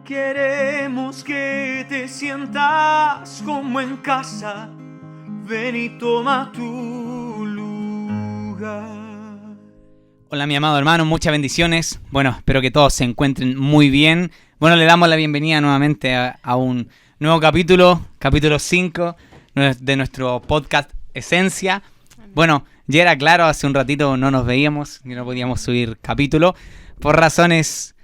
Queremos que te sientas como en casa. Ven y toma tu lugar. Hola mi amado hermano, muchas bendiciones. Bueno, espero que todos se encuentren muy bien. Bueno, le damos la bienvenida nuevamente a un nuevo capítulo 5 de nuestro podcast Esencia. Bueno, ya era claro, hace un ratito no nos veíamos y no podíamos subir capítulo por razones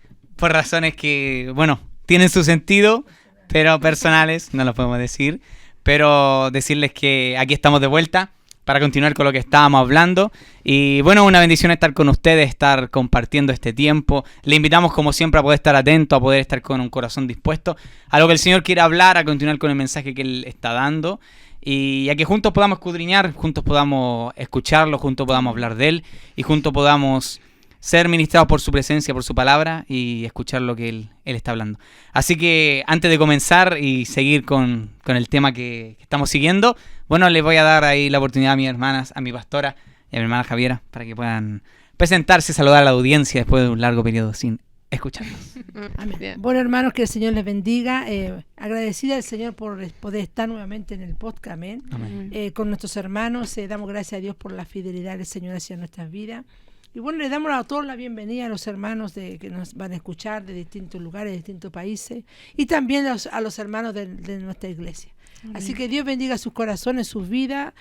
que, bueno, tienen su sentido, pero personales, no lo podemos decir. Pero decirles que aquí estamos de vuelta para continuar con lo que estábamos hablando. Y bueno, una bendición estar con ustedes, estar compartiendo este tiempo. Le invitamos como siempre a poder estar atento, a poder estar con un corazón dispuesto a lo que el Señor quiere hablar, a continuar con el mensaje que Él está dando. Y a que juntos podamos escudriñar, juntos podamos escucharlo, juntos podamos hablar de Él y juntos podamos ser ministrados por su presencia, por su palabra y escuchar lo que Él está hablando. Así que antes de comenzar y seguir con el tema que estamos siguiendo, bueno, les voy a dar ahí la oportunidad a mis hermanas, a mi pastora y a mi hermana Javiera para que puedan presentarse, saludar a la audiencia después de un largo periodo sin escucharnos. Amén. Bueno, hermanos, que el Señor les bendiga. Agradecida al Señor por poder estar nuevamente en el podcast. Amén. Amén. Con nuestros hermanos, damos gracias a Dios por la fidelidad del Señor hacia nuestras vidas. Y bueno, le damos a todos la bienvenida a los hermanos que nos van a escuchar de distintos lugares, de distintos países, y también a los hermanos de nuestra iglesia. Amén. Así que Dios bendiga sus corazones, sus vidas.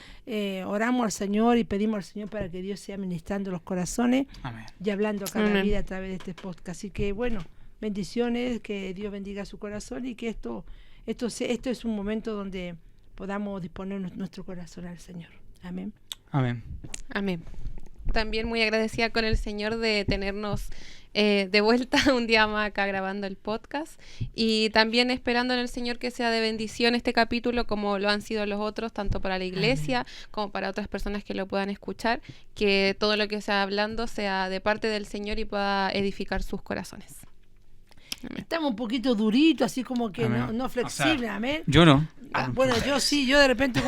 Oramos al Señor y pedimos al Señor para que Dios sea ministrando los corazones. Amén. Y hablando a cada vida a través de este podcast. Así que bueno, bendiciones, que Dios bendiga su corazón y que esto es un momento donde podamos disponer nuestro corazón al Señor. Amén. Amén. Amén. También muy agradecida con el Señor de tenernos de vuelta un día más acá grabando el podcast y también esperando en el Señor que sea de bendición este capítulo como lo han sido los otros, tanto para la iglesia como para otras personas que lo puedan escuchar, que todo lo que sea hablando sea de parte del Señor y pueda edificar sus corazones. Amén. Estamos un poquito duritos, así como que no flexibles, o sea, amén. Yo no. Bueno, yo sí, yo de repente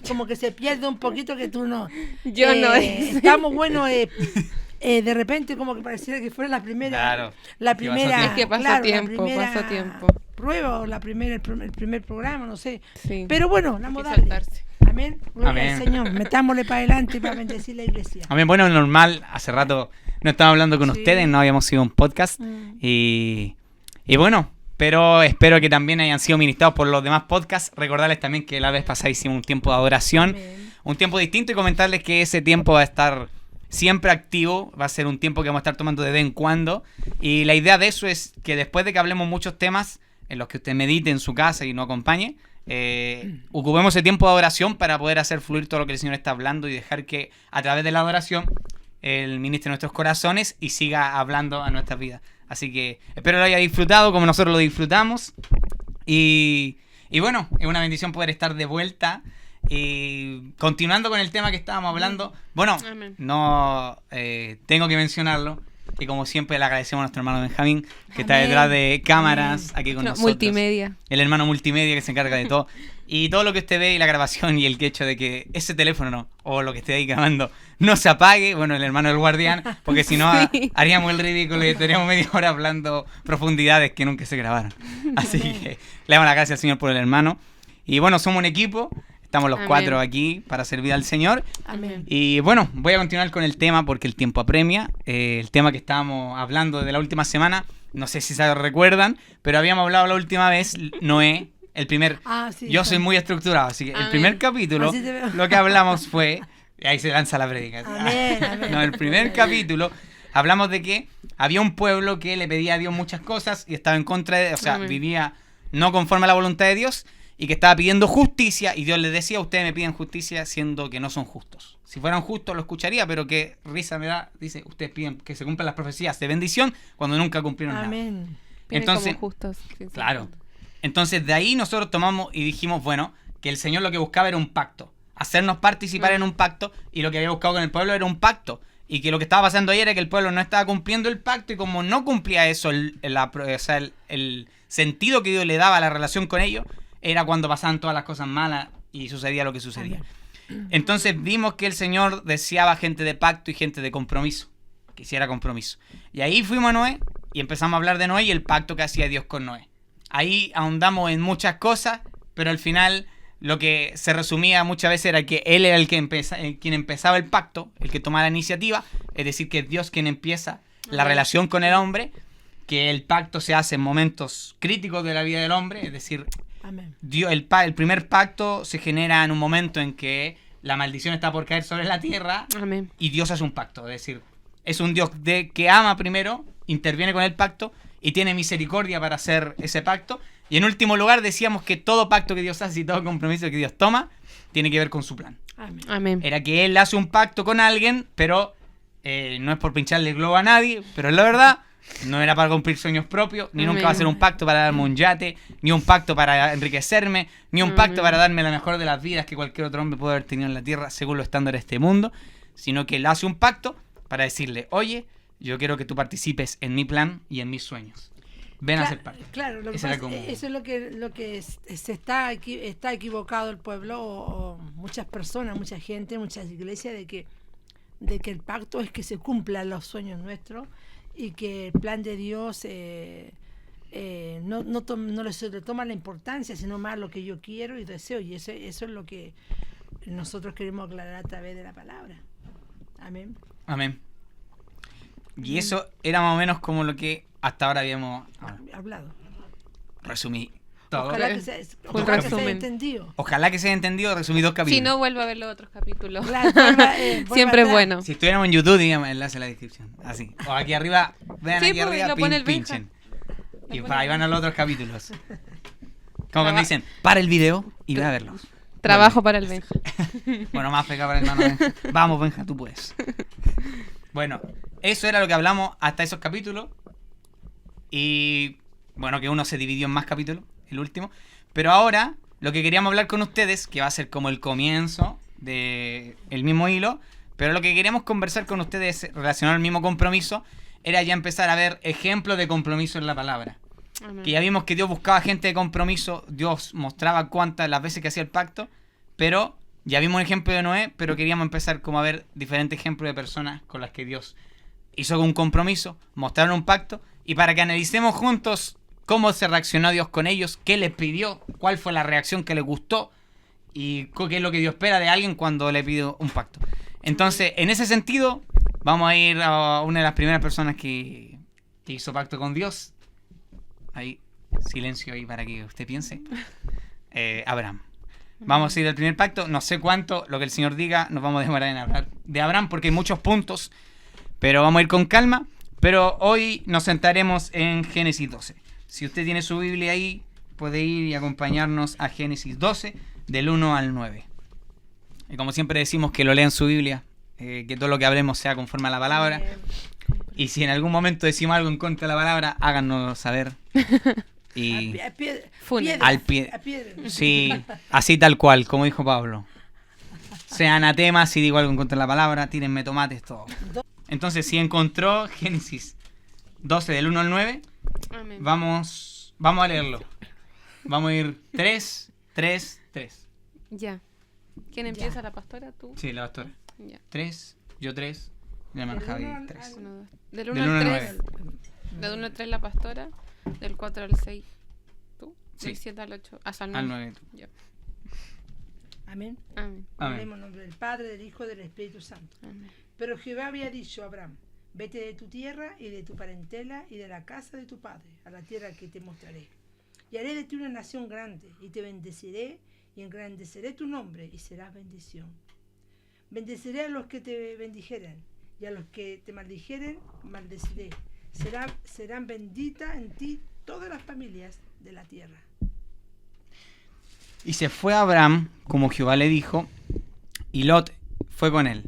como que se pierde un poquito que tú no. Yo no. Estamos buenos, de repente como que pareciera que fuera la primera. Claro. La primera. Es que pasó tiempo. Prueba o el primer programa, no sé. Sí. Pero bueno, vamos a darle. Amén. Gloria al Señor. Metámosle para adelante para bendecir la iglesia. Amén. Bueno, normal, hace rato no estábamos hablando con ustedes, no habíamos sido un podcast. Y bueno, pero espero que también hayan sido ministrados por los demás podcasts. Recordarles también que la vez pasada hicimos un tiempo de adoración, un tiempo distinto, y comentarles que ese tiempo va a estar siempre activo, va a ser un tiempo que vamos a estar tomando de vez en cuando. Y la idea de eso es que después de que hablemos muchos temas en los que usted medite en su casa y nos acompañe, ocupemos ese tiempo de adoración para poder hacer fluir todo lo que el Señor está hablando y dejar que a través de la adoración Él ministre nuestros corazones y siga hablando a nuestras vidas. Así que espero lo haya disfrutado como nosotros lo disfrutamos. Y bueno, es una bendición poder estar de vuelta. Y continuando con el tema que estábamos hablando, bueno, tengo que mencionarlo, que como siempre le agradecemos a nuestro hermano Benjamín, que está detrás de cámaras aquí con nosotros. Multimedia. El hermano multimedia que se encarga de todo. Y todo lo que usted ve y la grabación y el hecho de que ese teléfono o lo que esté ahí grabando no se apague, bueno, el hermano del guardián, porque si no haríamos el ridículo y estaríamos media hora hablando profundidades que nunca se grabaron. Así que le damos las gracias al Señor por el hermano. Y bueno, somos un equipo, estamos los cuatro aquí para servir al Señor. Amén. Y bueno, voy a continuar con el tema porque el tiempo apremia. El tema que estábamos hablando de la última semana, no sé si se recuerdan, pero habíamos hablado la última vez, Noé. Yo soy muy estructurado, así que el primer capítulo lo que hablamos fue, y ahí se lanza la prédica. Amén. No, el primer capítulo hablamos de que había un pueblo que le pedía a Dios muchas cosas y estaba en contra de, vivía no conforme a la voluntad de Dios y que estaba pidiendo justicia, y Dios les decía: ustedes me piden justicia siendo que no son justos. Si fueran justos lo escucharía, pero qué risa me da, dice, ustedes piden que se cumplan las profecías de bendición cuando nunca cumplieron nada. Entonces, como justos. Sí, claro. Entonces de ahí nosotros tomamos y dijimos, bueno, que el Señor lo que buscaba era un pacto, hacernos participar en un pacto, y lo que había buscado con el pueblo era un pacto, y que lo que estaba pasando ahí era que el pueblo no estaba cumpliendo el pacto, y como no cumplía eso, el sentido que Dios le daba a la relación con ellos, era cuando pasaban todas las cosas malas y sucedía lo que sucedía. Entonces vimos que el Señor deseaba gente de pacto y gente de compromiso, que hiciera compromiso. Y ahí fuimos a Noé, y empezamos a hablar de Noé y el pacto que hacía Dios con Noé. Ahí ahondamos en muchas cosas, pero al final lo que se resumía muchas veces era que él era quien empezaba el pacto, el que tomaba la iniciativa, es decir, que es Dios quien empieza la relación con el hombre, que el pacto se hace en momentos críticos de la vida del hombre, es decir, Amén. el primer pacto se genera en un momento en que la maldición está por caer sobre la tierra Amén. y Dios hace un pacto, es decir, es un Dios que ama primero, interviene con el pacto y tiene misericordia para hacer ese pacto. Y en último lugar decíamos que todo pacto que Dios hace y todo compromiso que Dios toma tiene que ver con su plan. Amén. Amén. Era que Él hace un pacto con alguien, pero no es por pincharle el globo a nadie, pero es la verdad, no era para cumplir sueños propios, ni Amén. nunca va a ser un pacto para darme un yate, ni un pacto para enriquecerme, ni un pacto para darme la mejor de las vidas que cualquier otro hombre puede haber tenido en la tierra según los estándares de este mundo, sino que Él hace un pacto para decirle, oye, yo quiero que tú participes en mi plan y en mis sueños. Ven a ser parte. Claro, lo que Ese era pasa- como- eso es lo que se está equivocado el pueblo o muchas personas, mucha gente, muchas iglesias de que el pacto es que se cumplan los sueños nuestros y que el plan de Dios no le toma la importancia, sino más lo que yo quiero y deseo, y eso es lo que nosotros queremos aclarar a través de la palabra. Amén. Amén. Y eso era más o menos como lo que hasta ahora habíamos Hablado. resumido todo. Ojalá que Un se haya resumen. entendido. Ojalá que se haya entendido, resumí 2 capítulos. Si no, vuelvo a ver los otros capítulos. Claro, Siempre es atrás. bueno. Si estuviéramos en YouTube, digamos, enlace en la descripción. Así. O aquí arriba, vean Sí, aquí pues, arriba, lo pone el Benja. pinchen. Lo Y pone ahí el van a los otros capítulos. Como cuando Traba- dicen, para el video y ve a verlos. Trabajo para el Benja. Bueno, más pega para el hermano Benja. Vamos, Benja, tú puedes. Bueno, eso era lo que hablamos hasta esos capítulos. Y bueno, que uno se dividió en más capítulos, el último. Pero ahora, lo que queríamos hablar con ustedes, que va a ser como el comienzo del mismo hilo, pero lo que queríamos conversar con ustedes relacionado al mismo compromiso, era ya empezar a ver ejemplos de compromiso en la palabra. Amén. Que ya vimos que Dios buscaba gente de compromiso, Dios mostraba cuántas las veces que hacía el pacto, pero ya vimos un ejemplo de Noé, pero queríamos empezar como a ver diferentes ejemplos de personas con las que Dios hizo un compromiso, mostraron un pacto, y para que analicemos juntos cómo se reaccionó Dios con ellos, qué les pidió, cuál fue la reacción que les gustó, y qué es lo que Dios espera de alguien cuando le pide un pacto. Entonces, en ese sentido, vamos a ir a una de las primeras personas que hizo pacto con Dios. Ahí, silencio ahí para que usted piense. Abraham. Vamos a ir al primer pacto. No sé cuánto, lo que el Señor diga, nos vamos a demorar en hablar de Abraham porque hay muchos puntos, pero vamos a ir con calma. Pero hoy nos sentaremos en Génesis 12. Si usted tiene su Biblia ahí, puede ir y acompañarnos a Génesis 12, del 1 al 9. Y como siempre decimos, que lo lean su Biblia, que todo lo que hablemos sea conforme a la palabra. Y si en algún momento decimos algo en contra de la palabra, háganoslo saber. Y Funen. al pie. A piedra. Sí, así tal cual, como dijo Pablo. Sean anatemas, si digo algo en contra de la palabra, tírenme tomates, todo. Entonces, si encontró Génesis 12 del 1 al 9, Amén. vamos a leerlo. Vamos a ir 3, 3, 3. Ya. ¿Quién empieza, la pastora? ¿Tú? Sí, la pastora. Ya. 3, yo 3, mi hermano Del Javi uno al- 3. Uno, dos. Del Del 1 uno al al 3. Del 1 al 3 la pastora. Del 4 al 6 tú. Sí. Del 7 al 8. Hasta el Al 9. 9. Ya. Amén. Amén. Amén. Hablemos en nombre del Padre, del Hijo y del Espíritu Santo. Amén. Pero Jehová había dicho a Abraham, vete de tu tierra y de tu parentela y de la casa de tu padre, a la tierra que te mostraré. Y haré de ti una nación grande, y te bendeciré, y engrandeceré tu nombre, y serás bendición. Bendeciré a los que te bendijeren, y a los que te maldijeren, maldeciré. Serán benditas en ti todas las familias de la tierra. Y se fue Abraham, como Jehová le dijo, y Lot fue con él.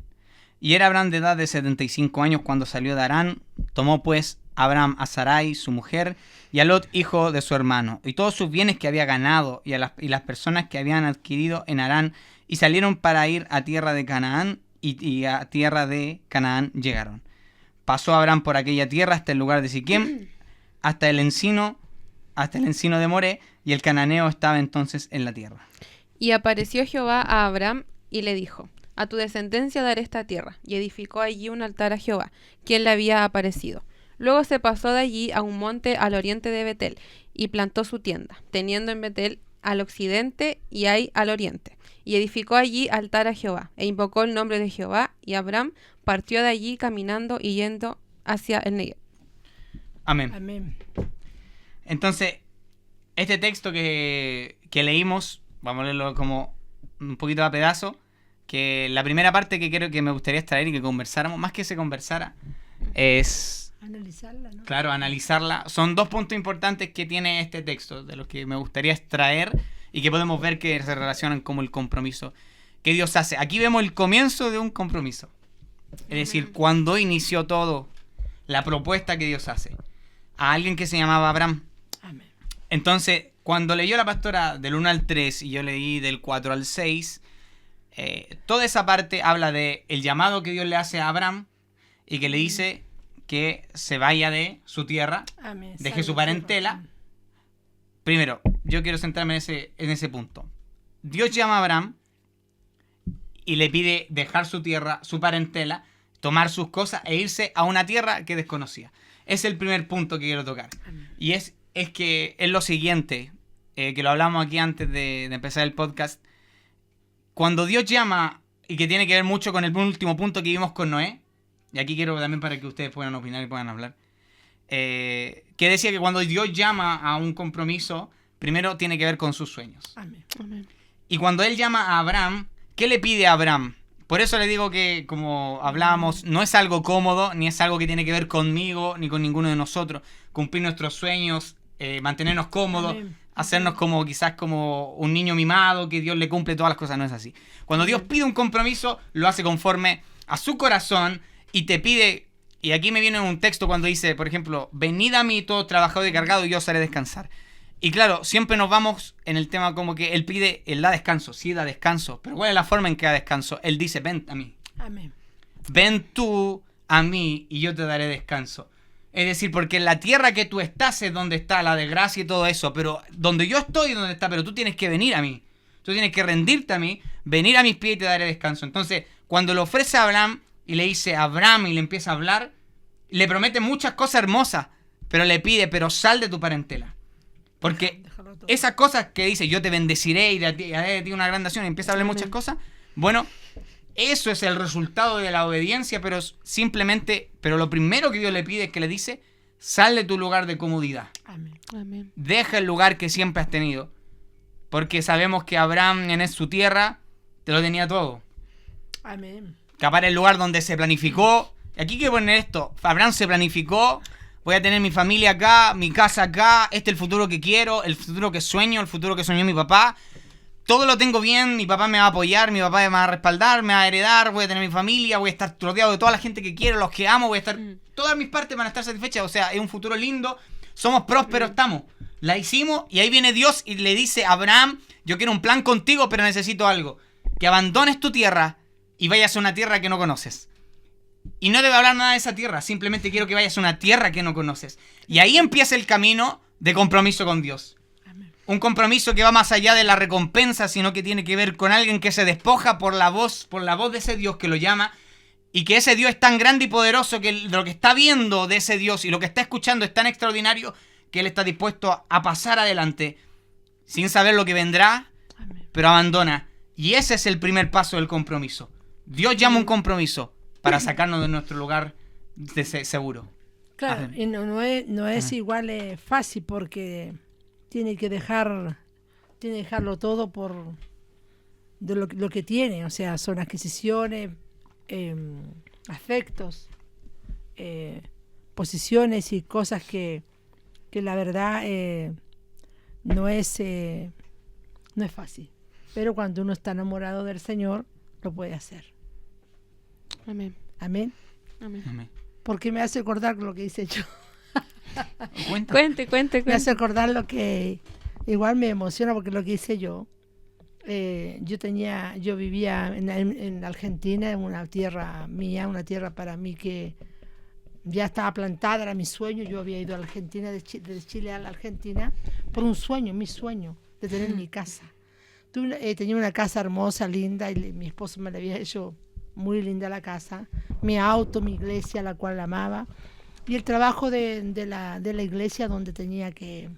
Y era Abraham de edad de 75 años cuando salió de Harán. Tomó pues Abraham a Sarai, su mujer, y a Lot, hijo de su hermano, y todos sus bienes que había ganado, y las personas que habían adquirido en Harán, y salieron para ir a tierra de Canaán, y a tierra de Canaán llegaron. Pasó Abraham por aquella tierra hasta el lugar de Siquem, hasta el encino de Moré, y el cananeo estaba entonces en la tierra. Y apareció Jehová a Abraham y le dijo, a tu descendencia daré esta tierra. Y edificó allí un altar a Jehová, quien le había aparecido. Luego se pasó de allí a un monte al oriente de Betel, y plantó su tienda, teniendo en Betel al occidente y Ai al oriente. Y edificó allí altar a Jehová, e invocó el nombre de Jehová, y Abraham partió de allí caminando y yendo hacia el Negev. Amén. Amén. Entonces, este texto que leímos, vamos a leerlo como un poquito a pedazo, que la primera parte que creo que me gustaría extraer y que conversáramos, más que se conversara, es... Analizarla, ¿no? Claro, analizarla. Son 2 puntos importantes que tiene este texto, de los que me gustaría extraer y que podemos ver que se relacionan como el compromiso que Dios hace. Aquí vemos el comienzo de un compromiso. Es decir, cuando inició todo, la propuesta que Dios hace a alguien que se llamaba Abraham. Amén. Entonces, cuando leyó la pastora del 1 al 3 y yo leí del 4 al 6, toda esa parte habla de el llamado que Dios le hace a Abraham y que le dice que se vaya de su tierra, Amén. deje su parentela. Primero, yo quiero centrarme en ese punto. Dios llama a Abraham y le pide dejar su tierra, su parentela, tomar sus cosas e irse a una tierra que desconocía. Es el primer punto que quiero tocar. Y es que es lo siguiente, que lo hablamos aquí antes de empezar el podcast. Cuando Dios llama, y que tiene que ver mucho con el último punto que vimos con Noé, y aquí quiero también para que ustedes puedan opinar y puedan hablar, que decía que cuando Dios llama a un compromiso, primero tiene que ver con sus sueños. Amén. Amén. Y cuando Él llama a Abraham, ¿qué le pide a Abraham? Por eso le digo que, como hablábamos, no es algo cómodo, ni es algo que tiene que ver conmigo, ni con ninguno de nosotros. Cumplir nuestros sueños, mantenernos cómodos, Amén. hacernos como quizás como un niño mimado, que Dios le cumple todas las cosas, no es así. Cuando Dios pide un compromiso, lo hace conforme a su corazón y te pide, y aquí me viene un texto cuando dice, por ejemplo, venid a mí todos trabajados y cargados y yo os haré descansar. Y claro, siempre nos vamos en el tema como que Él pide, Él da descanso, sí da descanso, pero ¿cuál es la forma en que da descanso? Él dice, ven a mí. Amén. Ven tú a mí y yo te daré descanso. Es decir, porque en la tierra que tú estás es donde está la desgracia y todo eso, pero donde yo estoy es donde está, pero tú tienes que venir a mí. Tú tienes que rendirte a mí, venir a mis pies y te daré descanso. Entonces, cuando le ofrece a Abraham y le dice a Abraham y le empieza a hablar, le promete muchas cosas hermosas, pero le pide, pero sal de tu parentela. Porque Déjalo todo. esas cosas que dice, yo te bendeciré y haré de ti una gran nación, y empieza a hablar muchas cosas, bueno, eso es el resultado de la obediencia, pero simplemente, pero lo primero que Dios le pide es que le dice, sal de tu lugar de comodidad. Amén. Amén. Deja el lugar que siempre has tenido. Porque sabemos que Abraham en su tierra te lo tenía todo. Amén. Capaz el lugar donde se planificó. Aquí quiero poner esto. Abraham se planificó. Voy a tener mi familia acá, mi casa acá. Este es el futuro que quiero, el futuro que sueño, el futuro que soñó mi papá. Todo lo tengo bien, mi papá me va a apoyar, mi papá me va a respaldar, me va a heredar, voy a tener mi familia, voy a estar rodeado de toda la gente que quiero, los que amo, voy a estar... Todas mis partes van a estar satisfechas, o sea, es un futuro lindo, somos prósperos, estamos. La hicimos y ahí viene Dios y le dice a Abraham, yo quiero un plan contigo, pero necesito algo. Que abandones tu tierra y vayas a una tierra que no conoces. Y no debe hablar nada de esa tierra, simplemente quiero que vayas a una tierra que no conoces. Y ahí empieza el camino de compromiso con Dios. Un compromiso que va más allá de la recompensa, sino que tiene que ver con alguien que se despoja por la voz de ese Dios que lo llama, y que ese Dios es tan grande y poderoso que lo que está viendo de ese Dios y lo que está escuchando es tan extraordinario que él está dispuesto a pasar adelante sin saber lo que vendrá, pero abandona. Y ese es el primer paso del compromiso. Dios llama un compromiso para sacarnos de nuestro lugar seguro. Claro, Amén. y no es igual fácil porque tiene que dejarlo todo por de lo que tiene, o sea, son adquisiciones, afectos, posiciones y cosas que la verdad no es fácil. Pero cuando uno está enamorado del Señor, lo puede hacer. Amén. Amén. Amén. Amén. Porque me hace acordar lo que hice yo. Cuenta. Cuente. Me hace acordar lo que igual me emociona porque lo que hice yo. Yo vivía en Argentina, en una tierra mía, una tierra para mí que ya estaba plantada, era mi sueño. Yo había ido a Argentina, de Chile a la Argentina, por un sueño, mi sueño, de tener mi casa. Tenía una casa hermosa, linda, y mi esposo me la había hecho muy linda la casa, mi auto, mi iglesia, la cual amaba. y el trabajo de la iglesia donde tenía que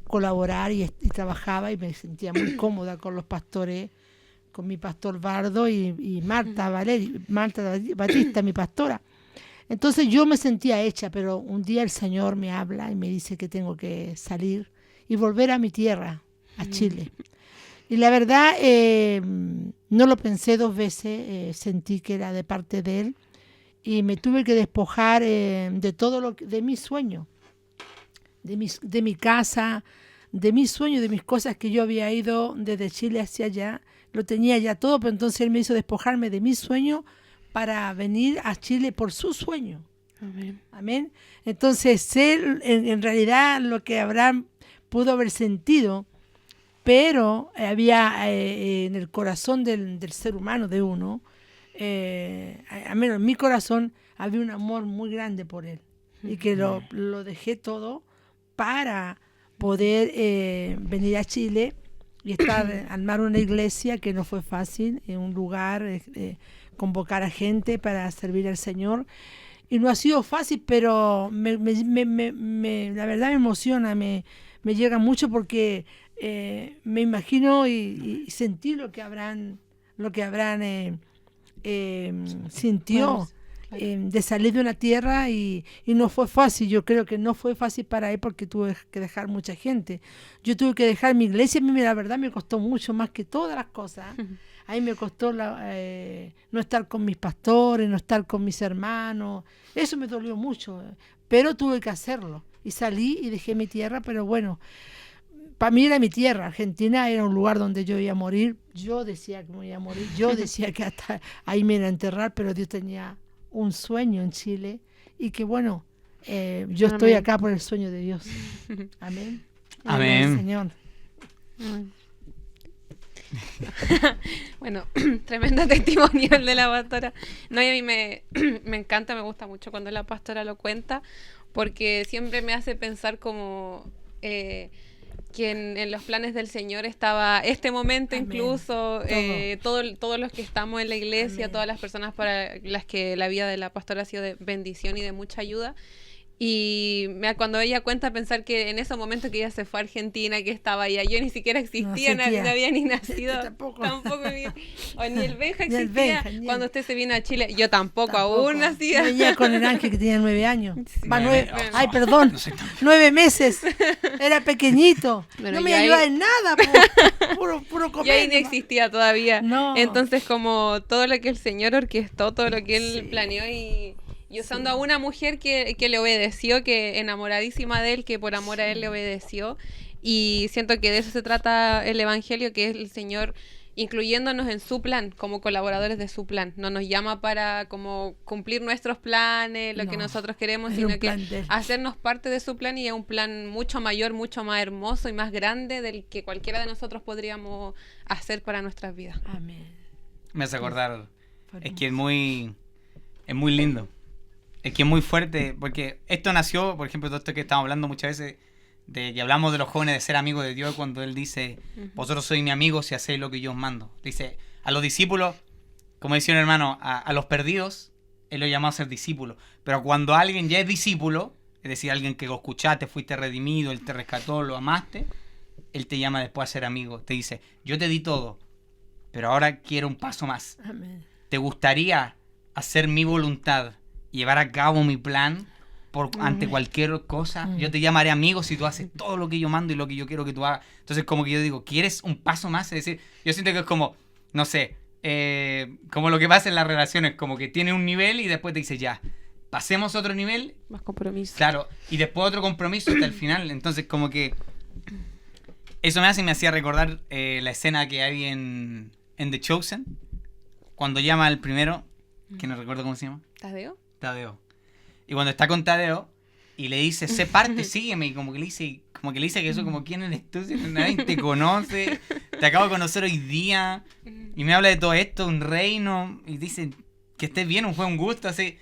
colaborar y trabajaba, y me sentía muy cómoda con los pastores, con mi pastor Bardo y Marta Batista, mi pastora. Entonces yo me sentía hecha, pero un día el Señor me habla y me dice que tengo que salir y volver a mi tierra, a Chile. Y la verdad, no lo pensé 2 veces, sentí que era de parte de Él, y me tuve que despojar de todo de mi sueño, de mi casa, de mis sueños, de mis cosas que yo había ido desde Chile hacia allá. Lo tenía ya todo, pero entonces Él me hizo despojarme de mi sueño para venir a Chile por su sueño. Amén. Amén. Entonces, Él, en realidad, lo que Abraham pudo haber sentido, pero había en el corazón del ser humano, de uno, al menos en mi corazón, había un amor muy grande por Él. Y que lo dejé todo para poder venir a Chile y armar una iglesia, que no fue fácil, en un lugar, convocar a gente para servir al Señor. Y no ha sido fácil, pero la verdad me emociona, me llega mucho, porque me imagino y sentí lo que Abraham sintió. Bueno, claro. De salir de una tierra, y no fue fácil. Yo creo que no fue fácil para él, porque tuve que dejar mucha gente. Yo tuve que dejar mi iglesia. A mí la verdad me costó mucho, más que todas las cosas. A mí me costó no estar con mis pastores, no estar con mis hermanos. Eso me dolió mucho, pero tuve que hacerlo. Y salí y dejé mi tierra, pero bueno, para mí era mi tierra. Argentina era un lugar donde yo iba a morir. Yo decía que me iba a morir. Yo decía que hasta ahí me iba a enterrar, pero Dios tenía un sueño en Chile, y que bueno, yo estoy acá por el sueño de Dios. Amén. Amén. Señor. Bueno, tremendo testimonio el de la pastora. No, y a mí me encanta, me gusta mucho cuando la pastora lo cuenta, porque siempre me hace pensar como que en los planes del Señor estaba este momento. Amén. Incluso todos los que estamos en la iglesia. Amén. Todas las personas para las que la vida de la pastora ha sido de bendición y de mucha ayuda. Y cuando ella cuenta, pensar que en esos momentos que ella se fue a Argentina, que estaba allá, yo ni siquiera existía, no había ni nacido, tampoco ni el Benja existía. Cuando usted se vino a Chile, yo tampoco. Aún nacía. Venía con el Ángel, que tenía 9 años. Sí. 9 meses. Era pequeñito. Bueno, no me ayudaba en nada, puro comer. Y ahí no existía todavía. No. Entonces, como todo lo que el Señor orquestó, todo lo que Él planeó, y usando a una mujer que le obedeció, que enamoradísima de Él, que por amor a Él le obedeció. Y siento que de eso se trata el Evangelio, que es el Señor incluyéndonos en su plan, como colaboradores de su plan. No nos llama para como cumplir nuestros planes, lo que nosotros queremos, sino que hacernos parte de su plan, y es un plan mucho mayor, mucho más hermoso y más grande del que cualquiera de nosotros podríamos hacer para nuestras vidas. Amén. Me hace acordar, es que es muy lindo. Es que es muy fuerte, porque esto nació, por ejemplo, todo esto que estamos hablando muchas veces, de que hablamos de los jóvenes de ser amigos de Dios, cuando Él dice, vosotros sois mi amigos si hacéis lo que yo os mando. Dice, a los discípulos, como decía un hermano, a los perdidos, Él los llamó a ser discípulos. Pero cuando alguien ya es discípulo, es decir, alguien que lo escuchaste, fuiste redimido, Él te rescató, lo amaste, Él te llama después a ser amigo. Te dice, yo te di todo, pero ahora quiero un paso más. Amén. ¿Te gustaría hacer mi voluntad, llevar a cabo mi plan ante cualquier cosa? Yo te llamaré amigo si tú haces todo lo que yo mando y lo que yo quiero que tú hagas. Entonces, como que yo digo, ¿quieres un paso más? Es decir, yo siento que es como, no sé, como lo que pasa en las relaciones, como que tiene un nivel y después te dice, ya, pasemos a otro nivel. Más compromiso. Claro, y después otro compromiso hasta el final. Entonces, como que eso me hacía recordar la escena que hay en The Chosen, cuando llama al primero, que no recuerdo cómo se llama. Tadeo. Y cuando está con Tadeo y le dice, sé parte, sígueme, y como que le dice que eso, como, ¿quién eres tú? Si nadie te conoce, te acabo de conocer hoy día, y me habla de todo esto, un reino, y dice que estés bien, fue un gusto, así.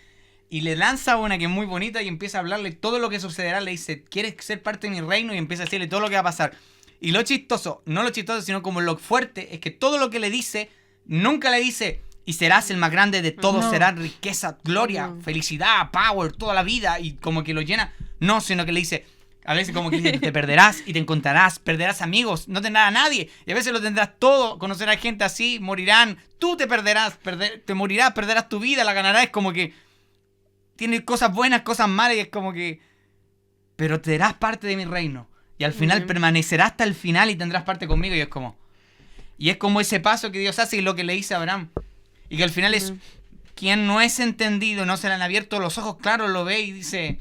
Y le lanza una que es muy bonita y empieza a hablarle todo lo que sucederá. Le dice, ¿quieres ser parte de mi reino? Y empieza a decirle todo lo que va a pasar. Y lo chistoso, no lo chistoso, sino como lo fuerte, es que todo lo que le dice, nunca le dice, y serás el más grande de todos, No. serás riqueza, gloria, felicidad, power, toda la vida, y como que lo llena. No, sino que le dice, a veces como que dice, te perderás y te encontrarás, perderás amigos, no tendrás a nadie, y a veces lo tendrás todo, conocerás gente así, morirán, tú te perderás, te morirás, perderás tu vida, la ganarás, es como que tiene cosas buenas, cosas malas, y es como que, pero te serás parte de mi reino, y al final permanecerás hasta el final y tendrás parte conmigo, y es como ese paso que Dios hace y lo que le dice a Abraham, y que al final es, quien no es entendido, no se le han abierto los ojos, claro, lo ve y dice,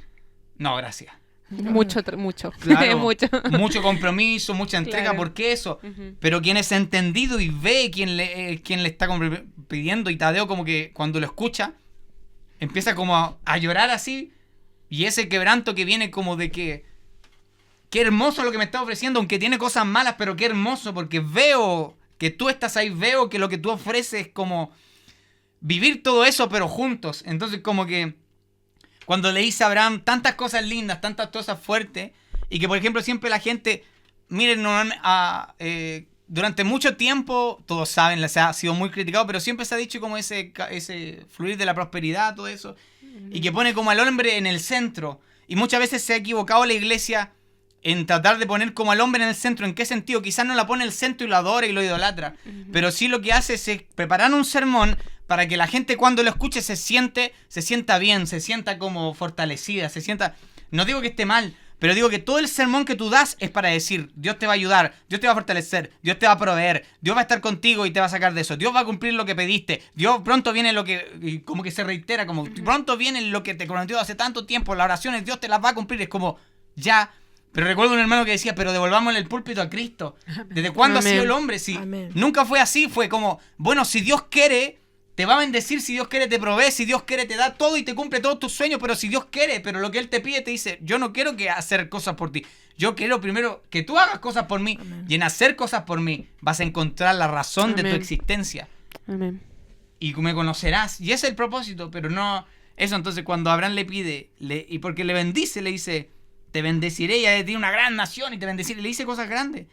no, gracias. Mucho. Claro, mucho. compromiso, mucha entrega, Claro. porque eso. Ujú. Pero quien es entendido y ve quién le está pidiendo, y Tadeo como que cuando lo escucha, empieza como a llorar así, y ese quebranto que viene como de que, qué hermoso lo que me está ofreciendo, aunque tiene cosas malas, pero qué hermoso, porque veo que tú estás ahí, veo que lo que tú ofreces es como vivir todo eso, pero juntos. Entonces como que cuando le dice a Abraham tantas cosas lindas, tantas cosas fuertes, y que por ejemplo siempre la gente, miren, durante mucho tiempo, todos saben, les ha sido muy criticado, pero siempre se ha dicho como ese fluir de la prosperidad, todo eso, y que pone como al hombre en el centro, y muchas veces se ha equivocado la iglesia en tratar de poner como al hombre en el centro. ¿En qué sentido? Quizás no la pone en el centro y lo adora y lo idolatra, pero sí lo que hace es preparar un sermón para que la gente cuando lo escuche se sienta bien, se sienta como fortalecida, se sienta... No digo que esté mal, pero digo que todo el sermón que tú das es para decir, Dios te va a ayudar, Dios te va a fortalecer, Dios te va a proveer, Dios va a estar contigo y te va a sacar de eso, Dios va a cumplir lo que pediste, Dios pronto viene lo que... Y como que se reitera, como pronto viene lo que te prometió hace tanto tiempo, las oraciones, Dios te las va a cumplir, es como ya... Pero recuerdo un hermano que decía, pero devolvámosle el púlpito a Cristo. ¿Desde cuándo ha sido el hombre? Si nunca fue así, fue como, bueno, si Dios quiere, te va a bendecir, si Dios quiere te provee, si Dios quiere te da todo y te cumple todos tus sueños, pero si Dios quiere, pero lo que Él te pide te dice, yo no quiero que hacer cosas por ti, yo quiero primero que tú hagas cosas por mí. Amén. Y en hacer cosas por mí vas a encontrar la razón de tu existencia. Amén. Y me conocerás, y ese es el propósito, pero no eso. Entonces cuando Abraham le pide, y porque le bendice, le dice, te bendeciré y haré de ti una gran nación y te bendeciré. Le dice cosas grandes.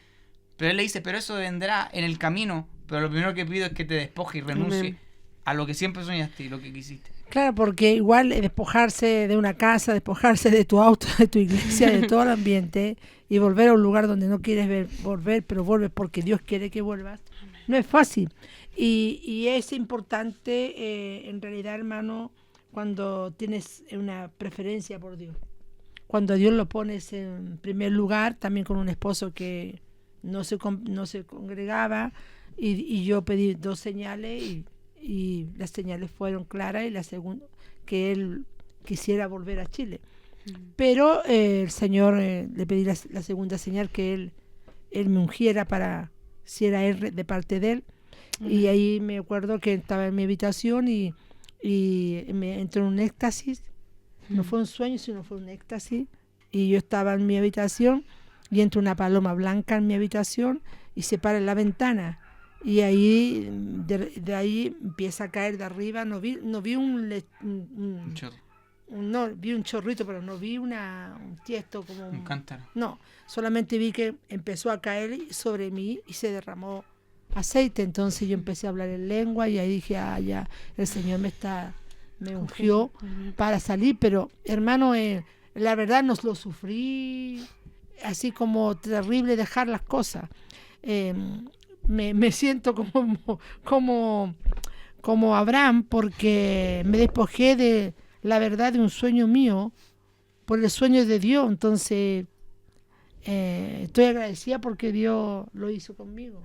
Pero él le dice, pero eso vendrá en el camino. Pero lo primero que pido es que te despoje y renuncie a lo que siempre soñaste y lo que quisiste. Claro, porque igual despojarse de una casa, despojarse de tu auto, de tu iglesia, de todo el ambiente y volver a un lugar donde no quieres volver, pero vuelves porque Dios quiere que vuelvas, no es fácil. Y es importante, en realidad, hermano, cuando tienes una preferencia por Dios. Cuando a Dios lo pones en primer lugar, también con un esposo que no se congregaba, y yo pedí 2 señales y las señales fueron claras, y la segunda, que él quisiera volver a Chile. Pero el Señor, le pedí la segunda señal, que él me ungiera para, si era él, de parte de él. Y ahí me acuerdo que estaba en mi habitación y me entró en un éxtasis. No fue un sueño, sino fue un éxtasis. Y yo estaba en mi habitación y entra una paloma blanca en mi habitación y se para en la ventana. Y ahí, de ahí empieza a caer de arriba. No vi un chorrito, pero no vi un tiesto como un cántaro. No, solamente vi que empezó a caer sobre mí y se derramó aceite. Entonces yo empecé a hablar en lengua y ahí dije, ya, el Señor me ungió para salir. Pero hermano, la verdad nos lo sufrí, así como terrible dejar las cosas. Me siento como Abraham, porque me despojé de la verdad de un sueño mío por el sueño de Dios. Entonces estoy agradecida porque Dios lo hizo conmigo,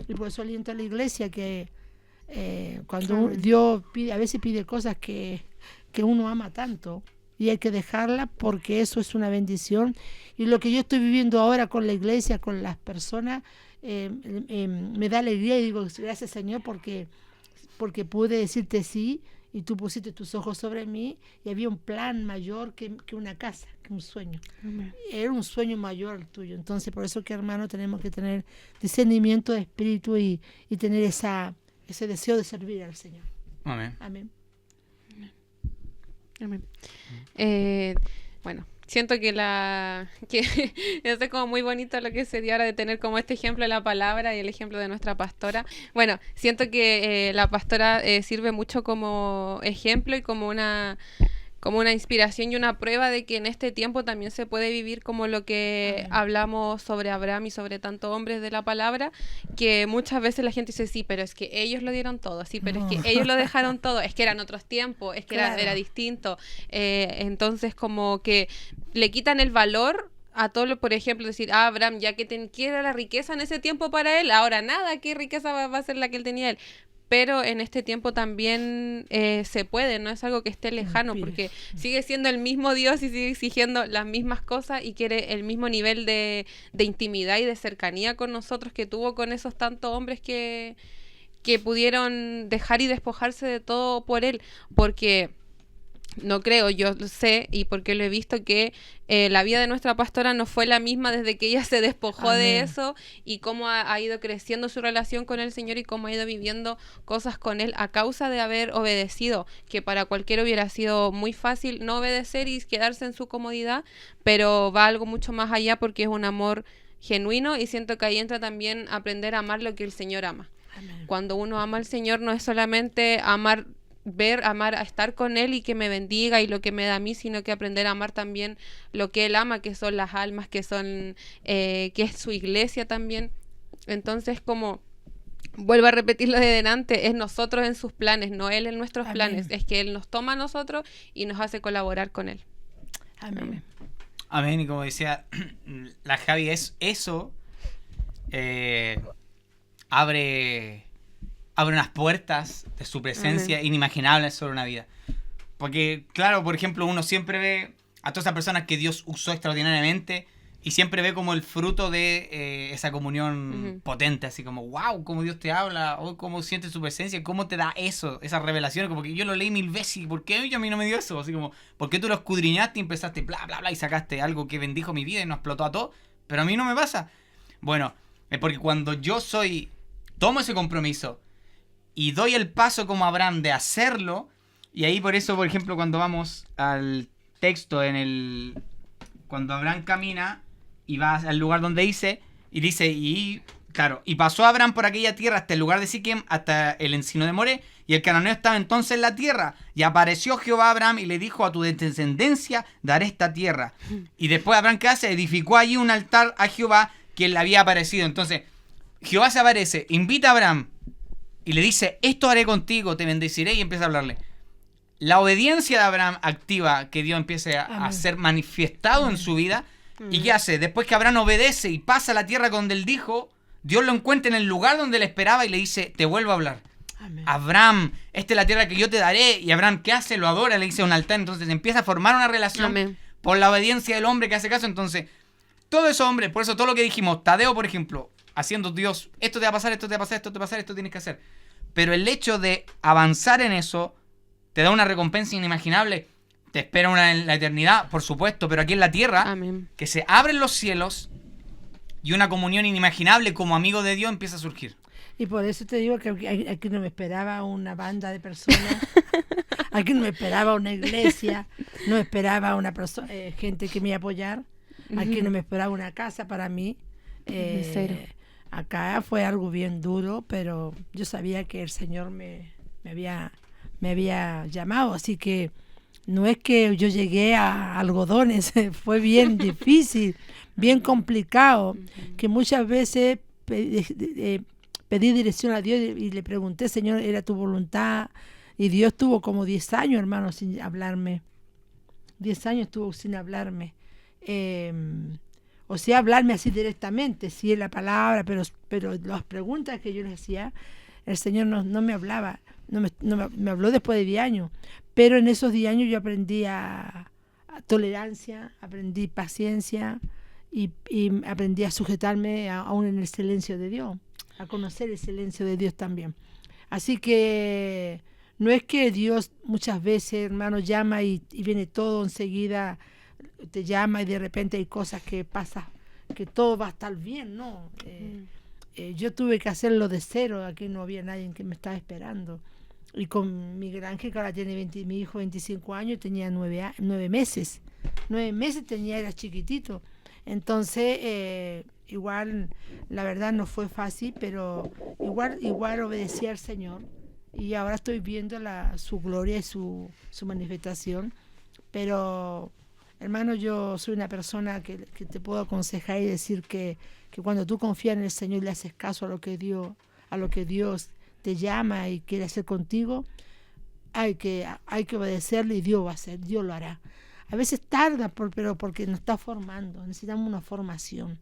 y por eso aliento a la iglesia que cuando Dios pide, a veces pide cosas que uno ama tanto, y hay que dejarla porque eso es una bendición. Y lo que yo estoy viviendo ahora con la iglesia, con las personas, me da alegría, y digo, gracias Señor, porque pude decirte sí, y tú pusiste tus ojos sobre mí, y había un plan mayor que una casa, que un sueño. Amén. Era un sueño mayor al tuyo. Entonces, por eso que, hermano, tenemos que tener discernimiento de espíritu y tener ese deseo de servir al Señor. Amén. Amén. Amén. Bueno, siento que eso es como muy bonito lo que se dio ahora de tener como este ejemplo de la palabra y el ejemplo de nuestra pastora. Bueno, siento que la pastora sirve mucho como ejemplo y como una inspiración y una prueba de que en este tiempo también se puede vivir como lo que hablamos sobre Abraham y sobre tantos hombres de la palabra, que muchas veces la gente dice, sí, pero es que ellos lo dieron todo, sí, pero es que ellos lo dejaron todo, es que eran otros tiempos, es que era distinto. Entonces como que le quitan el valor a todo lo, por ejemplo, decir, Abraham, ya que era la riqueza en ese tiempo para él, ahora nada, ¿qué riqueza va a ser la que él tenía él? Pero en este tiempo también se puede, no es algo que esté lejano, porque sigue siendo el mismo Dios y sigue exigiendo las mismas cosas y quiere el mismo nivel de intimidad y de cercanía con nosotros que tuvo con esos tantos hombres que pudieron dejar y despojarse de todo por él, porque no creo, yo lo sé y porque lo he visto que la vida de nuestra pastora no fue la misma desde que ella se despojó de eso y cómo ha ido creciendo su relación con el Señor y cómo ha ido viviendo cosas con Él a causa de haber obedecido, que para cualquiera hubiera sido muy fácil no obedecer y quedarse en su comodidad, pero va algo mucho más allá porque es un amor genuino y siento que ahí entra también aprender a amar lo que el Señor ama. Amén. Cuando uno ama al Señor no es solamente amar a estar con Él y que me bendiga y lo que me da a mí, sino que aprender a amar también lo que Él ama, que son las almas, que es su iglesia también. Entonces, como vuelvo a repetirlo de delante, es nosotros en sus planes, no Él en nuestros planes, es que Él nos toma a nosotros y nos hace colaborar con Él. Amén. Amén, y como decía la Javi, eso abre unas puertas de su presencia inimaginables sobre una vida. Porque, claro, por ejemplo, uno siempre ve a todas esas personas que Dios usó extraordinariamente y siempre ve como el fruto de esa comunión potente, así como, wow, cómo Dios te habla, o cómo sientes su presencia, cómo te da eso, esa revelación, como que yo lo leí 1000 veces y ¿por qué a mí no me dio eso? Así como, ¿por qué tú lo escudriñaste y empezaste bla, bla, bla y sacaste algo que bendijo mi vida y nos explotó a todos? Pero a mí no me pasa. Bueno, es porque cuando yo tomo ese compromiso y doy el paso como Abraham de hacerlo, y ahí por eso, por ejemplo, cuando vamos al texto cuando Abraham camina y va al lugar donde dice, y pasó Abraham por aquella tierra hasta el lugar de Siquem, hasta el encino de Moré, y el cananeo estaba entonces en la tierra, y apareció Jehová a Abraham y le dijo, a tu descendencia daré esta tierra. Y después Abraham, ¿qué hace? Edificó allí un altar a Jehová, quien le había aparecido. Entonces, Jehová se aparece, invita a Abraham, y le dice, esto haré contigo, te bendeciré, y empieza a hablarle. La obediencia de Abraham activa que Dios empiece a ser manifestado en su vida. ¿Y qué hace? Después que Abraham obedece y pasa a la tierra donde él dijo, Dios lo encuentra en el lugar donde él esperaba y le dice, te vuelvo a hablar. Amén. Abraham, esta es la tierra que yo te daré. Y Abraham, ¿qué hace? Lo adora, le dice un altar. Entonces empieza a formar una relación por la obediencia del hombre que hace caso. Entonces, todo eso, hombre, por eso todo lo que dijimos, Tadeo, por ejemplo, haciendo Dios, esto te va a pasar, esto te va a pasar, esto te va a pasar, esto tienes que hacer. Pero el hecho de avanzar en eso te da una recompensa inimaginable. Te espera en la eternidad, por supuesto, pero aquí en la tierra, amén, que se abren los cielos y una comunión inimaginable como amigo de Dios empieza a surgir. Y por eso te digo que aquí no me esperaba una banda de personas, aquí no me esperaba una iglesia, no me esperaba una gente que me iba a apoyar, aquí no me esperaba una casa para mí. Acá fue algo bien duro, pero yo sabía que el Señor me había llamado, así que no es que yo llegué a algodones, fue bien difícil, bien complicado, que muchas veces pedí dirección a Dios y le pregunté, Señor, ¿era tu voluntad? Y Dios tuvo como 10 años, hermano, sin hablarme. 10 años estuvo sin hablarme. O sea, hablarme así directamente, sí, en la palabra, pero las preguntas que yo le hacía, el Señor no me hablaba, me habló después de 10 años. Pero en esos 10 años yo aprendí a tolerancia, aprendí paciencia y aprendí a sujetarme aún en el silencio de Dios, a conocer el silencio de Dios también. Así que no es que Dios muchas veces, hermano, llama y viene todo enseguida, te llama y de repente hay cosas que pasan, que todo va a estar bien, ¿no? Yo tuve que hacerlo de cero, aquí no había nadie que me estaba esperando. Y con Miguel Ángel, que ahora tiene mi hijo 25 años, tenía 9 meses. 9 meses tenía, era chiquitito. Entonces, igual, la verdad no fue fácil, pero igual obedecí al Señor. Y ahora estoy viendo su gloria y su manifestación. Pero, hermano, yo soy una persona que te puedo aconsejar y decir que cuando tú confías en el Señor y le haces caso a lo que Dios te llama y quiere hacer contigo, hay que obedecerle y Dios va a hacer, Dios lo hará. A veces tarda, pero porque nos está formando, necesitamos una formación.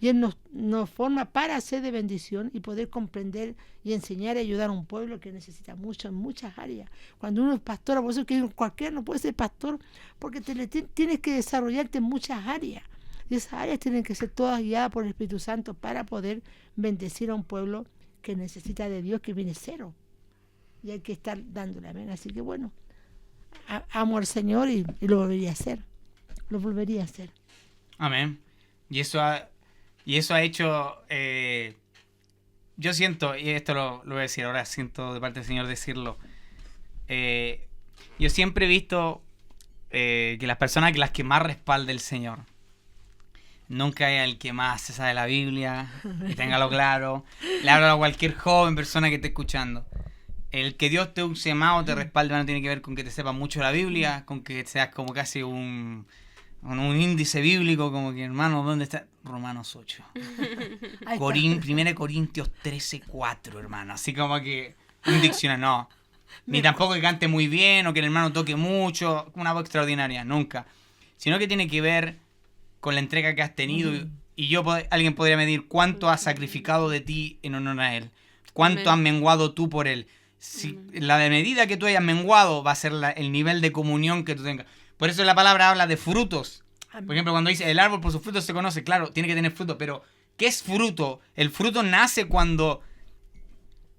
Y Él nos forma para ser de bendición y poder comprender y enseñar y ayudar a un pueblo que necesita mucho en muchas áreas. Cuando uno es pastor, por eso que cualquiera no puede ser pastor, porque tienes que desarrollarte en muchas áreas. Y esas áreas tienen que ser todas guiadas por el Espíritu Santo para poder bendecir a un pueblo que necesita de Dios, que viene cero. Y hay que estar dándole, amén. Así que bueno, amo al Señor y lo volvería a hacer. Lo volvería a hacer. Amén. Y eso ha hecho, yo siento, y esto lo voy a decir ahora, siento de parte del Señor decirlo, yo siempre he visto que las personas las que más respalda el Señor, nunca hay el que más se sabe la Biblia, y téngalo claro, le hablo a cualquier joven persona que esté escuchando. El que Dios te use más o te respalde no tiene que ver con que te sepas mucho la Biblia, con que seas como casi un índice bíblico, como que, hermano, ¿dónde está? Romanos 8. 1 Corintios 13:4, hermano. Así como que un diccionario, no. Ni tampoco que cante muy bien o que el hermano toque mucho, una voz extraordinaria, nunca. Sino que tiene que ver con la entrega que has tenido y alguien podría medir cuánto has sacrificado de ti en honor a Él. Cuánto has menguado tú por Él. Si la medida que tú hayas menguado va a ser el nivel de comunión que tú tengas. Por eso la palabra habla de frutos. Por ejemplo, cuando dice el árbol por sus frutos se conoce, claro, tiene que tener fruto, pero ¿qué es fruto? El fruto nace cuando...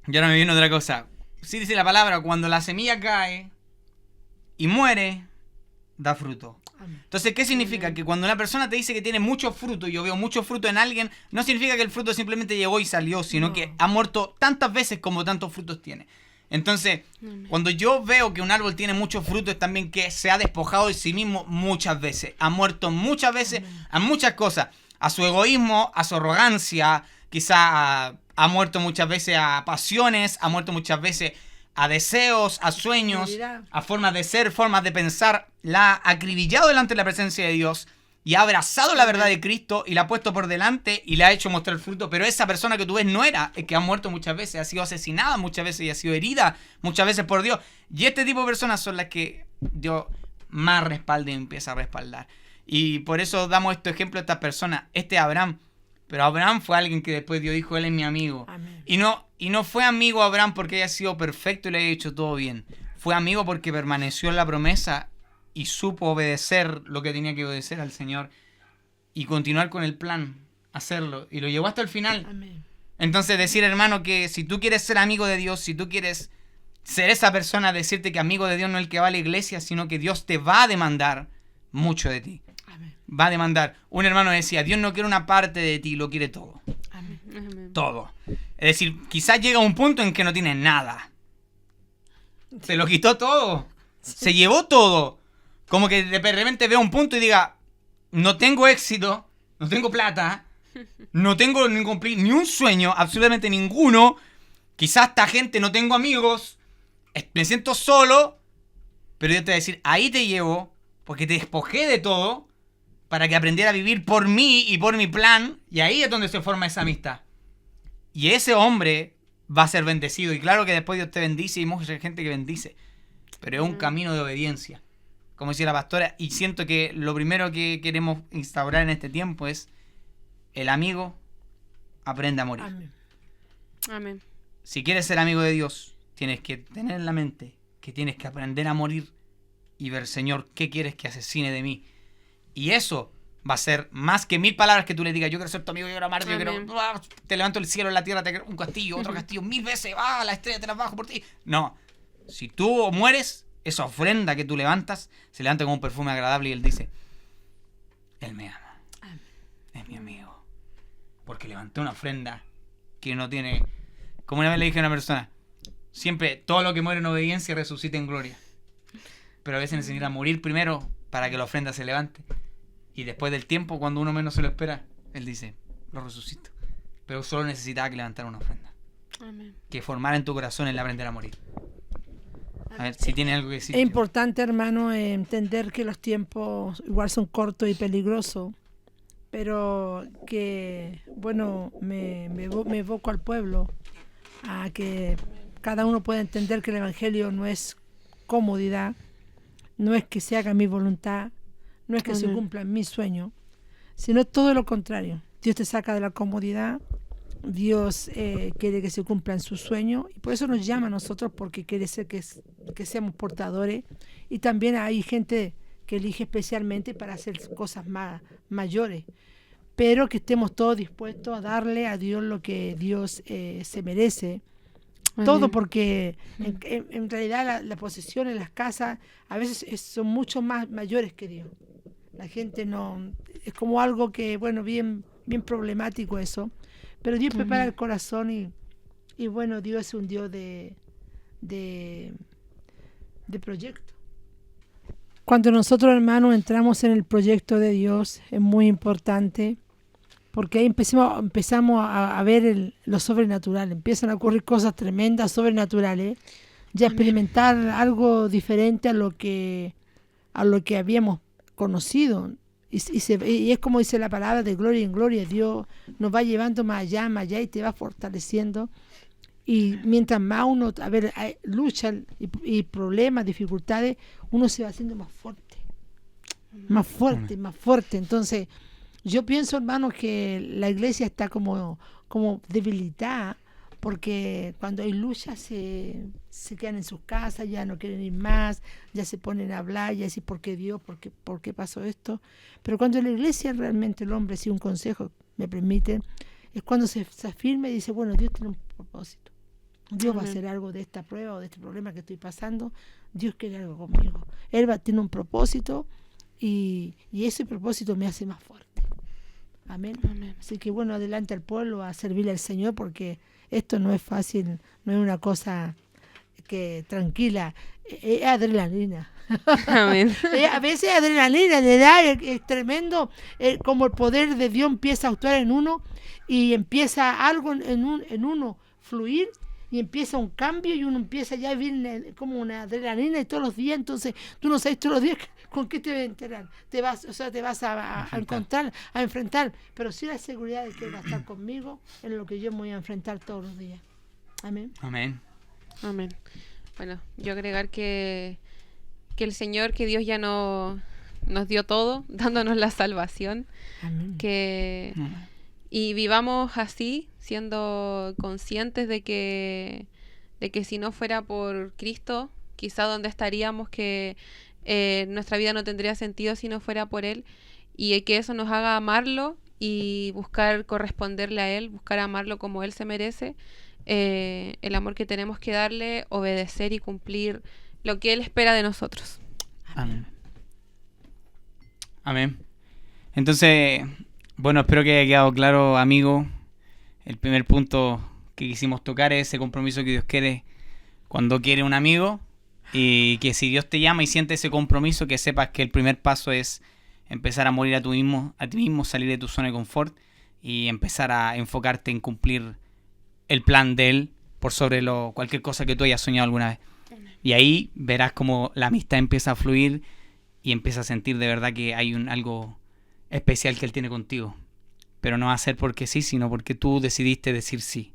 Y ahora me viene otra cosa. Sí dice la palabra, cuando la semilla cae y muere, da fruto. Entonces, ¿qué significa? Que cuando una persona te dice que tiene mucho fruto, y yo veo mucho fruto en alguien, no significa que el fruto simplemente llegó y salió, sino que ha muerto tantas veces como tantos frutos tiene. Entonces, cuando yo veo que un árbol tiene muchos frutos, es también que se ha despojado de sí mismo muchas veces. Ha muerto muchas veces a muchas cosas. A su egoísmo, a su arrogancia, quizá ha muerto muchas veces a pasiones, ha muerto muchas veces a deseos, a sueños, a formas de ser, formas de pensar. La ha acribillado delante de la presencia de Dios y ha abrazado la verdad de Cristo y la ha puesto por delante y le ha hecho mostrar el fruto. Pero esa persona que tú ves no era, es que ha muerto muchas veces, ha sido asesinada muchas veces y ha sido herida muchas veces por Dios. Y este tipo de personas son las que Dios más respalda y empieza a respaldar. Y por eso damos este ejemplo de estas personas. Este Abraham. Pero Abraham fue alguien que después Dios dijo, él es mi amigo. Amén. Y no fue amigo Abraham porque haya sido perfecto y le haya hecho todo bien. Fue amigo porque permaneció en la promesa y supo obedecer lo que tenía que obedecer al Señor y continuar con el plan, hacerlo. Y lo llevó hasta el final. Amén. Entonces decir, hermano, que si tú quieres ser amigo de Dios, si tú quieres ser esa persona, decirte que amigo de Dios no es el que va a la iglesia, sino que Dios te va a demandar mucho de ti. Amén. Va a demandar. Un hermano decía, Dios no quiere una parte de ti, lo quiere todo. Amén. Amén. Todo. Es decir, quizás llega un punto en que no tiene nada. Se lo quitó todo. Se llevó todo. Como que de repente vea un punto y diga, no tengo éxito, no tengo plata, no tengo ni un sueño, absolutamente ninguno. Quizás esta gente no tengo amigos, me siento solo, pero yo te voy a decir, ahí te llevo, porque te despojé de todo, para que aprendiera a vivir por mí y por mi plan, y ahí es donde se forma esa amistad. Y ese hombre va a ser bendecido, y claro que después Dios te bendice, y hay mucha gente que bendice, pero es un camino de obediencia, como decía la pastora, y siento que lo primero que queremos instaurar en este tiempo es, el amigo aprende a morir. Amén. Amén. Si quieres ser amigo de Dios, tienes que tener en la mente que tienes que aprender a morir y ver, Señor, ¿qué quieres que asesine de mí? Y eso va a ser más que 1000 palabras que tú le digas, yo quiero ser tu amigo, yo quiero amarte, yo quiero... te levanto el cielo, la tierra, te quiero un castillo, otro castillo, 1000 veces, la estrella te la bajo por ti. No, si tú mueres, esa ofrenda que tú levantas, se levanta como un perfume agradable y Él dice, Él me ama, es mi amigo. Porque levanté una ofrenda que no tiene... Como una vez le dije a una persona, Siempre, todo lo que muere en obediencia resucita en gloria. Pero a veces necesita morir primero para que la ofrenda se levante. Y después del tiempo, cuando uno menos se lo espera, Él dice, lo resucito. Pero solo necesitaba que levantara una ofrenda. Amén. Que formara en tu corazón el aprender a morir. A ver, si tiene algo que decir. Es importante, hermano, entender que los tiempos igual son cortos y peligrosos, pero que, bueno, me evoco al pueblo a que cada uno pueda entender que el Evangelio no es comodidad, no es que se haga mi voluntad, no es que se cumplan mis sueños, sino todo lo contrario. Dios te saca de la comodidad, Dios quiere que se cumplan sus sueños y por eso nos llama a nosotros, porque quiere ser que seamos portadores, y también hay gente que elige especialmente para hacer cosas mayores, pero que estemos todos dispuestos a darle a Dios lo que Dios se merece. Todo, porque en realidad la posesión en las casas a veces son mucho más mayores que Dios. La gente no, es como algo que, bueno, bien problemático eso, pero Dios prepara el corazón y bueno, Dios es un Dios de proyecto. Cuando nosotros, hermanos, entramos en el proyecto de Dios, es muy importante, porque ahí empezamos a ver lo sobrenatural, empiezan a ocurrir cosas tremendas, sobrenaturales, ya experimentar algo diferente a lo que habíamos conocido. Y es como dice la palabra, de gloria en gloria. Dios nos va llevando más allá y te va fortaleciendo. Y mientras más uno lucha y problemas, dificultades, uno se va haciendo más fuerte. Más fuerte. Entonces, yo pienso, hermanos, que la iglesia está como debilitada, porque cuando hay lucha se quedan en sus casas, ya no quieren ir más, ya se ponen a hablar, ya decir, ¿por qué Dios? ¿Por qué pasó esto? Pero cuando la iglesia realmente, el hombre, si un consejo me permite, es cuando se afirma y dice, bueno, Dios tiene un propósito. Dios va a hacer algo de esta prueba o de este problema que estoy pasando. Dios quiere algo conmigo. Él tiene un propósito y ese propósito me hace más fuerte. Amén. Así que bueno, adelante al pueblo a servirle al Señor, porque esto no es fácil, no es una cosa que tranquila, es adrenalina. Amén. A veces adrenalina, le da es tremendo, como el poder de Dios empieza a actuar en uno y empieza algo en uno fluir, y empieza un cambio y uno empieza ya a vivir como una adrenalina, y todos los días, entonces tú no sabes todos los días con qué te vas a enterar, te vas a encontrar, a enfrentar, pero sí la seguridad de que Él va a estar conmigo en lo que yo me voy a enfrentar todos los días. Amén. Bueno, yo agregar que el Señor, que Dios ya nos dio todo, dándonos la salvación. Amén. Y vivamos así, siendo conscientes de que si no fuera por Cristo, quizá donde estaríamos, que nuestra vida no tendría sentido si no fuera por Él, y que eso nos haga amarlo y buscar corresponderle a Él, buscar amarlo como Él se merece, el amor que tenemos que darle, obedecer y cumplir lo que Él espera de nosotros. Amén. Entonces, bueno, espero que haya quedado claro, amigo. El primer punto que quisimos tocar es ese compromiso que Dios quiere cuando quiere un amigo, y que si Dios te llama y siente ese compromiso, que sepas que el primer paso es empezar a morir a ti mismo, salir de tu zona de confort y empezar a enfocarte en cumplir el plan de Él por sobre cualquier cosa que tú hayas soñado alguna vez. Y ahí verás como la amistad empieza a fluir y empieza a sentir de verdad que hay algo especial que Él tiene contigo. Pero no va a ser porque sí, sino porque tú decidiste decir sí.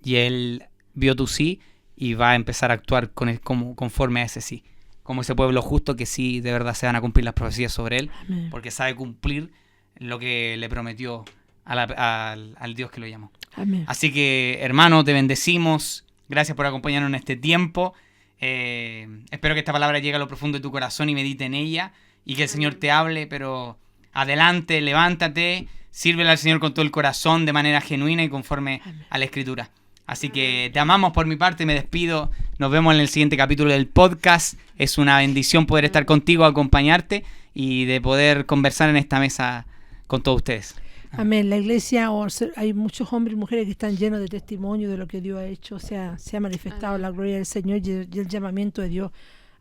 Y Él vio tu sí y va a empezar a actuar conforme a ese sí. Como ese pueblo justo que sí, de verdad se van a cumplir las profecías sobre Él. Amén. Porque sabe cumplir lo que le prometió al Dios que lo llamó. Amén. Así que, hermano, te bendecimos. Gracias por acompañarnos en este tiempo. Espero que esta palabra llegue a lo profundo de tu corazón y medite en ella. Y que el Señor te hable, pero adelante, levántate. Sírvele al Señor con todo el corazón, de manera genuina y conforme a la Escritura. Así que te amamos. Por mi parte, me despido. Nos vemos en el siguiente capítulo del podcast. Es una bendición poder estar contigo, acompañarte y de poder conversar en esta mesa con todos ustedes. Amén. La iglesia, hay muchos hombres y mujeres que están llenos de testimonio de lo que Dios ha hecho. O sea, se ha manifestado Amén. la gloria del Señor y el llamamiento de Dios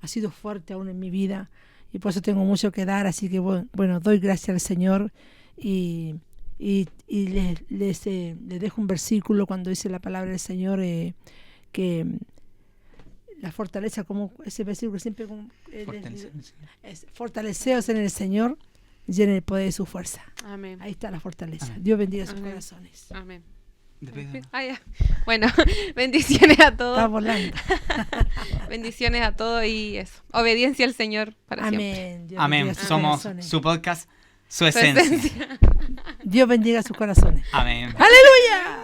ha sido fuerte aún en mi vida. Y por eso tengo mucho que dar. Así que, bueno, doy gracias al Señor y les dejo un versículo cuando dice la palabra del Señor que la fortaleza, como ese versículo siempre fortaleceos en el Señor y en el poder de su fuerza. Amén. Ahí está la fortaleza. Amén. Dios bendiga sus Amén. corazones. Amén. Despide. Ah, ya. Bueno, bendiciones a Está todos. volando. Bendiciones a todos y eso. Obediencia al Señor para siempre. Amén. Dios Amén. bendiga sus Somos corazones. su podcast, su Su esencia. esencia. Dios bendiga sus corazones. Amén. ¡Aleluya!